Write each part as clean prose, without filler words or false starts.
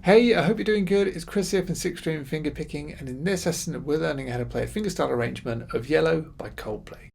Hey, I hope you're doing good. It's Chris here from 6th Fingerpicking, and in this lesson we're learning how to play a fingerstyle arrangement of Yellow by Coldplay.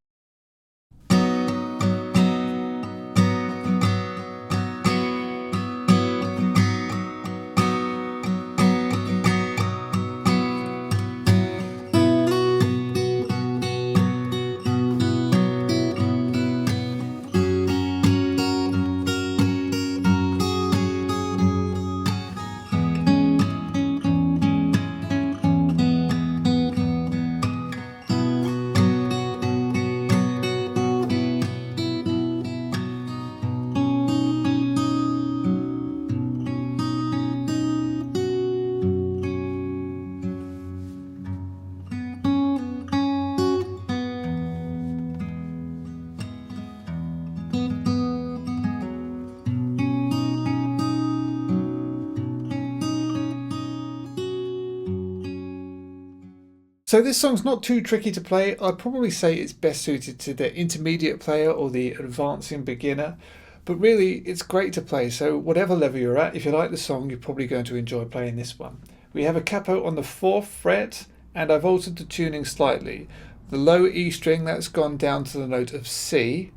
So this song's not too tricky to play. I'd probably say it's best suited to the intermediate player or the advancing beginner, but really it's great to play. So whatever level you're at, if you like the song, you're probably going to enjoy playing this one. We have a capo on the 4th fret, and I've altered the tuning slightly. The low E string, that's gone down to the note of C,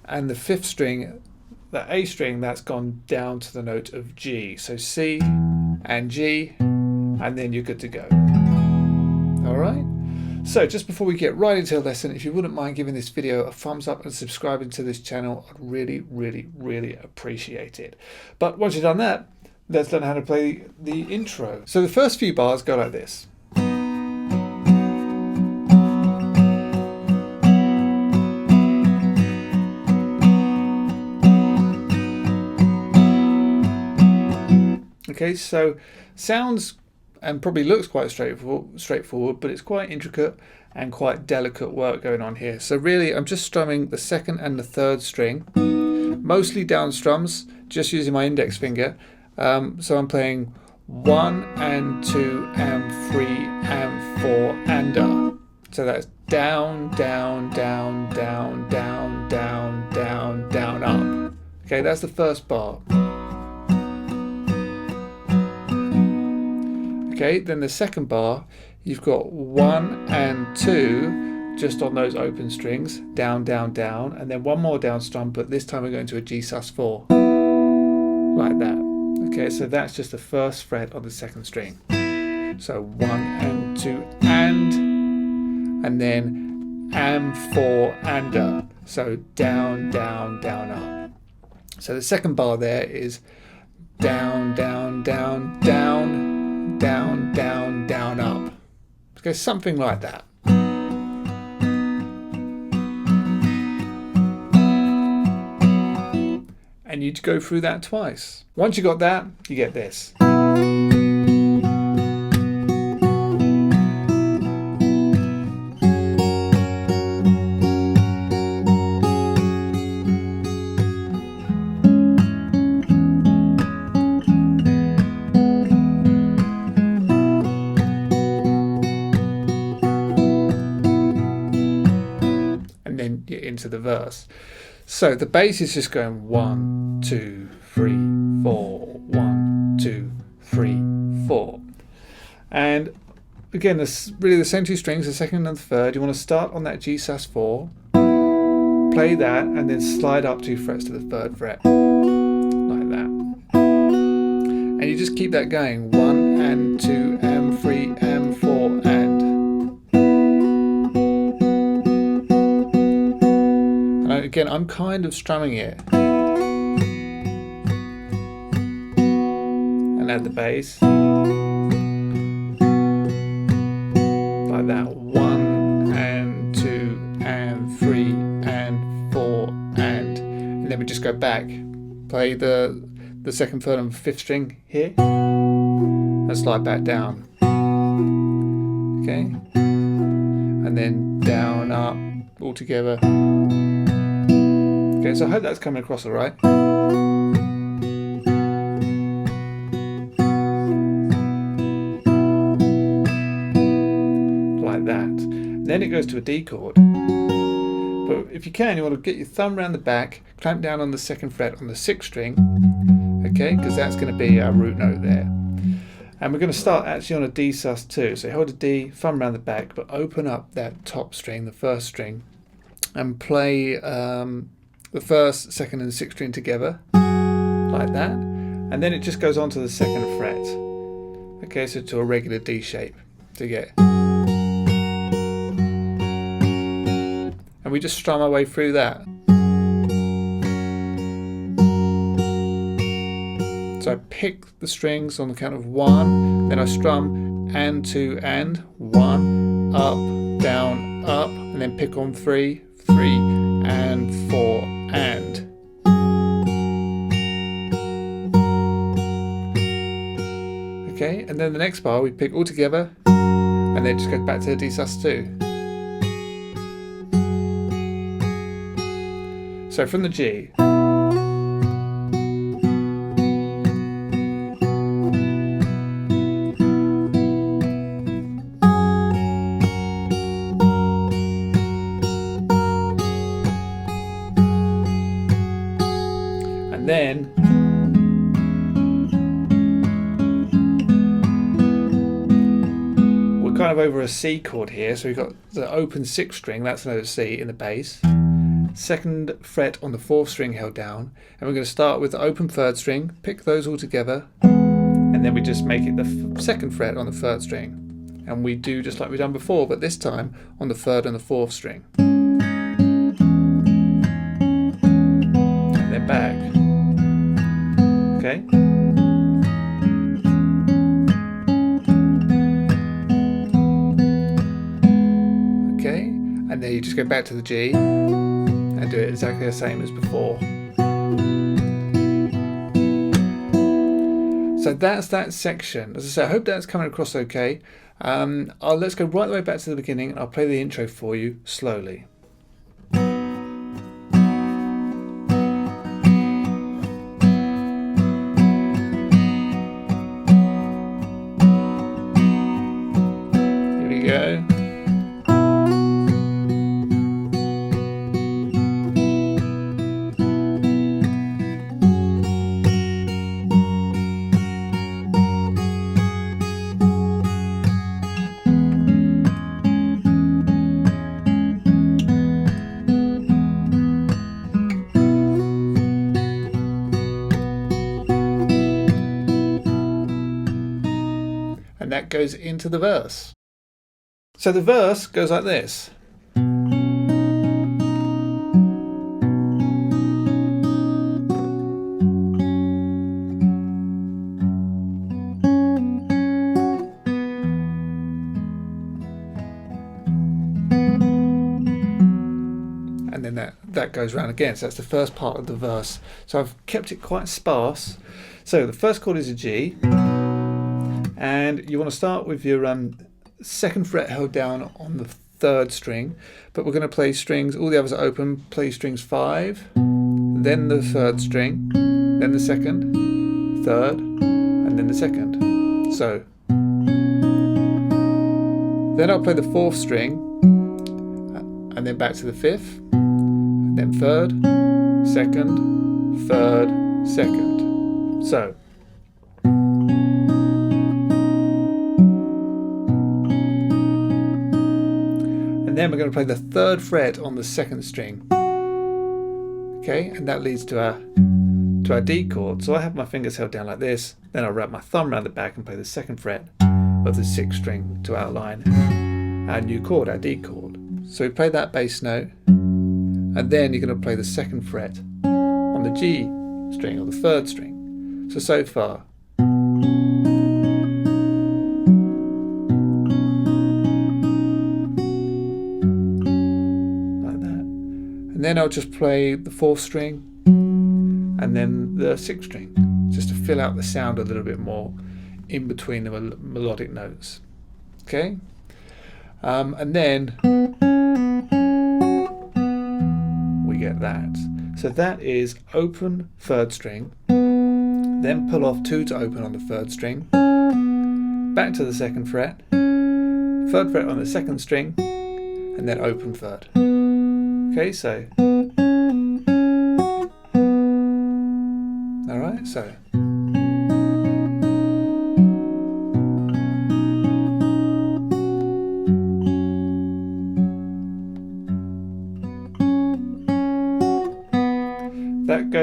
and the 5th string, the A string, that's gone down to the note of G. So C and G, and then you're good to go. Alright, so just before we get right into the lesson, if you wouldn't mind giving this video a thumbs up and subscribing to this channel, I'd really appreciate it. But once you've done that, let's learn how to play the intro. So the first few bars go like this. Okay, so sounds and probably looks quite straightforward, but it's quite intricate and quite delicate work going on here. So really I'm just strumming the 2nd and the 3rd string, mostly down strums, just using my index finger. So I'm playing 1 and 2 and 3 and 4 and up. So that's down, down, down, down, down, down, down, down, up. Okay, that's the first bar. Okay, then the second bar, you've got 1 and 2 just on those open strings, down, down, down, and then one more down strum, but this time we're going to a G sus4, like that. Okay, so that's just the 1st fret on the 2nd string. So 1 and 2 and then and 4 and up. So down, down, down, up. So the second bar there is down, down, down, down, down, down, down, up. Okay, something like that. And you go through that twice. Once you got that, you get this. Into the verse. So the bass is just going 1, 2, 3, 4, 1, 2, 3, 4. And again, it's really the same 2 strings, the 2nd and the 3rd. You want to start on that G sus4, play that, and then slide up 2 frets to the 3rd fret, like that. And you just keep that going, 1 and 2 and 3 and 4 and. Again, I'm kind of strumming it. And add the bass. Like that. 1 and 2 and 3 and 4 and then we just go back. Play the 2nd, 3rd and 5th string here. And slide back down. Okay. And then down, up, all together. Okay, so I hope that's coming across all right. Like that. And then it goes to a D chord. But if you can, you want to get your thumb around the back, clamp down on the 2nd fret on the 6th string, okay, because that's going to be our root note there. And we're going to start actually on a D sus2. So hold a D, thumb around the back, but open up that top string, the first string, and play the first, second and sixth string together, like that. And then it just goes on to the second fret. Okay, so to a regular D shape to get. And we just strum our way through that. So I pick the strings on the count of 1, then I strum and 2 and 1, up, down, up, and then pick on 3, 3 and 4 and. Okay, and then the next bar we pick all together and then just go back to the D sus2. So from the G. And then we're kind of over a C chord here, so we've got the open sixth string, that's a note of C in the bass. Second fret on the fourth string held down, and we're going to start with the open third string, pick those all together, and then we just make it the second fret on the third string, and we do just like we've done before, but this time on the third and the fourth string, and then back. Okay. Okay, and then you just go back to the G and do it exactly the same as before. So that's that section. As I say, I hope that's coming across okay. Let's go right the way back to the beginning and I'll play the intro for you slowly. Here we go. And that goes into the verse. So the verse goes like this. And then that goes round again. So that's the first part of the verse. So I've kept it quite sparse. So the first chord is a G. And you want to start with your second fret held down on the third string, but we're going to play strings, all the others are open, play strings 5, then the third string, then the second, third, and then the second. So, then I'll play the fourth string, and then back to the fifth, then third, second, third, second. So, then we're going to play the third fret on the second string. Okay, and that leads to our D chord. So I have my fingers held down like this, then I'll wrap my thumb around the back and play the second fret of the sixth string to outline our new chord, our D chord. So we play that bass note, and then you're going to play the second fret on the G string or the third string. So far. And then I'll just play the fourth string and then the sixth string, just to fill out the sound a little bit more in between the melodic notes. Okay? And then we get that. So that is open third string, then pull off 2 to open on the third string, back to the second fret, third fret on the second string, and then open third. Okay, so alright, so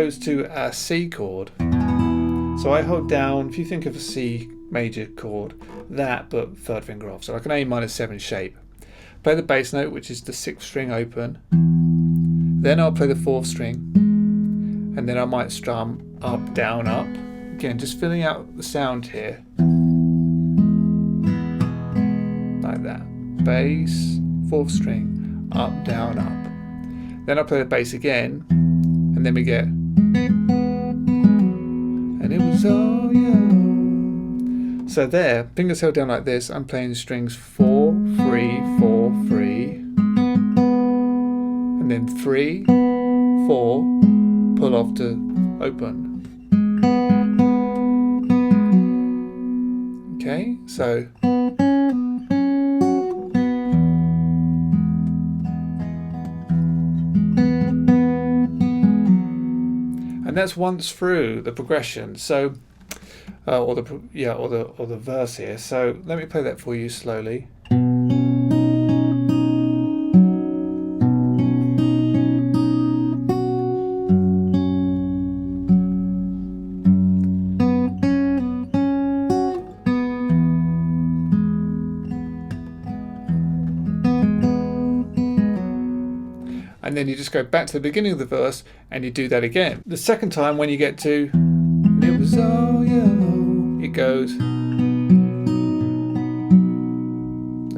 goes to a C chord. So I hold down, if you think of a C major chord, that but third finger off, so like an A-7 shape. Play the bass note, which is the 6th string open. Then I'll play the 4th string, and then I might strum up, down, up. Again, just filling out the sound here. Like that. Bass, 4th string, up, down, up. Then I'll play the bass again, and then we get, and it was all yellow. So there, fingers held down like this, I'm playing strings 4, 3, 4, 3, and then 3, 4, pull off to open. Okay, so and that's once through the progression. So or the verse here. So let me play that for you slowly. And then you just go back to the beginning of the verse and you do that again. The second time, when you get to it was all yellow, it goes.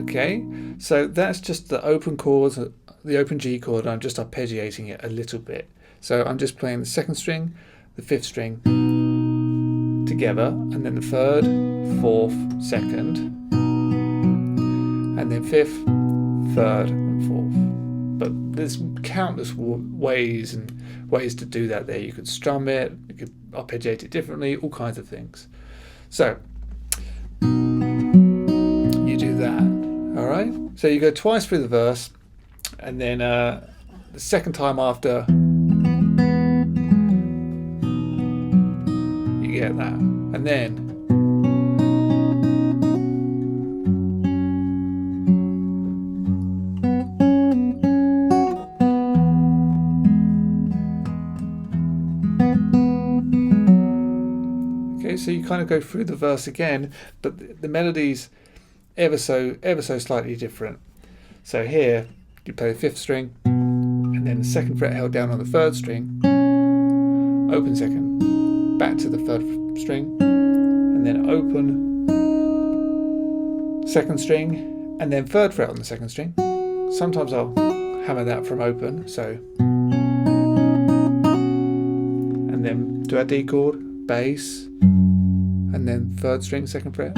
Okay, so that's just the open chords, the open G chord. I'm just arpeggiating it a little bit. So I'm just playing the 2nd string, the 5th string together, and then the 3rd, 4th, 2nd, and then 5th, 3rd, and 4th. But there's countless ways to do that there. You could strum it, you could arpeggiate it differently, all kinds of things. So you do that, all right? So you go twice through the verse, and then the second time after, you get that, and then so you kind of go through the verse again, but the melody's ever so slightly different. So here you play the 5th string, and then the 2nd fret held down on the 3rd string, open 2nd, back to the 3rd string, and then open 2nd string, and then 3rd fret on the 2nd string. Sometimes I'll hammer that from open, so, and then do our D chord, bass, and then 3rd string, 2nd fret.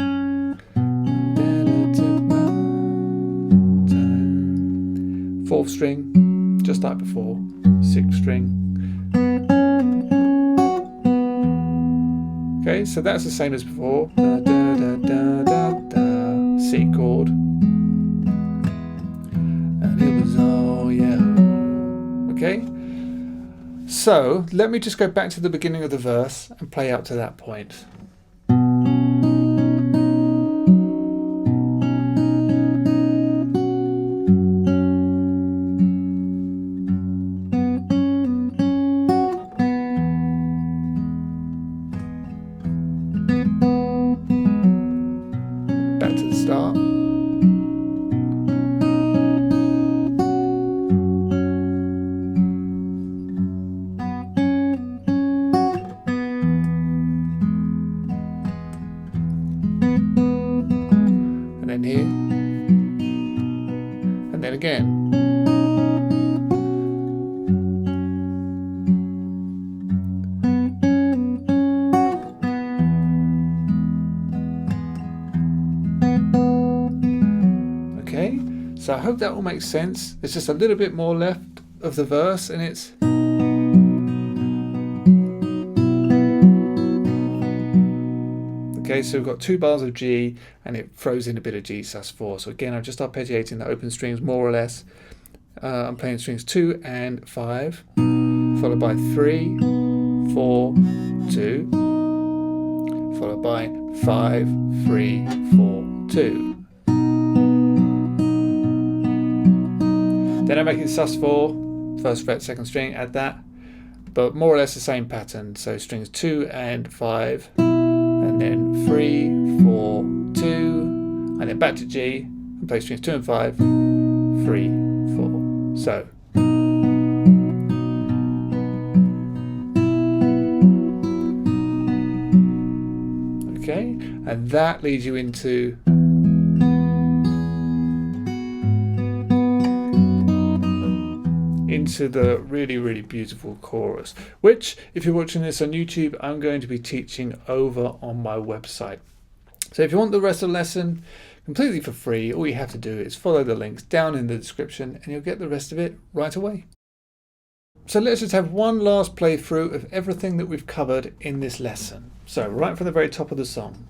4th string, just like before. 6th string. Okay, so that's the same as before. Da, da, da, da, da, da. C chord. And it was all yellow. Okay? So, let me just go back to the beginning of the verse and play up to that point. Back to the start. And then here. And then again. Okay, so I hope that all makes sense. There's just a little bit more left of the verse, and it's okay. So we've got 2 bars of G, and it throws in a bit of G sus4. So again, I'm just arpeggiating the open strings more or less. I'm playing strings 2 and 5, followed by 3, 4, 2, followed by 5, 3, 4, 2. Then I make it sus4, 1st fret, 2nd string, add that, but more or less the same pattern. So strings 2 and 5, and then 3, 4, 2, and then back to G, and play strings 2 and 5, 3, 4. So. Okay, and that leads you into the really beautiful chorus, which, if you're watching this on YouTube, I'm going to be teaching over on my website. So if you want the rest of the lesson completely for free, all you have to do is follow the links down in the description and you'll get the rest of it right away. So let's just have one last playthrough of everything that we've covered in this lesson. So right from the very top of the song.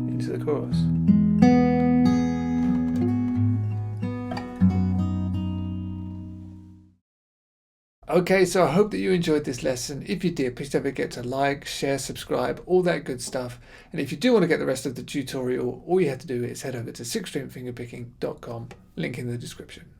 Into the chorus. Okay, so I hope that you enjoyed this lesson. If you did, please don't forget to like, share, subscribe, all that good stuff. And if you do want to get the rest of the tutorial, all you have to do is head over to 6stringfingerpicking.com, link in the description.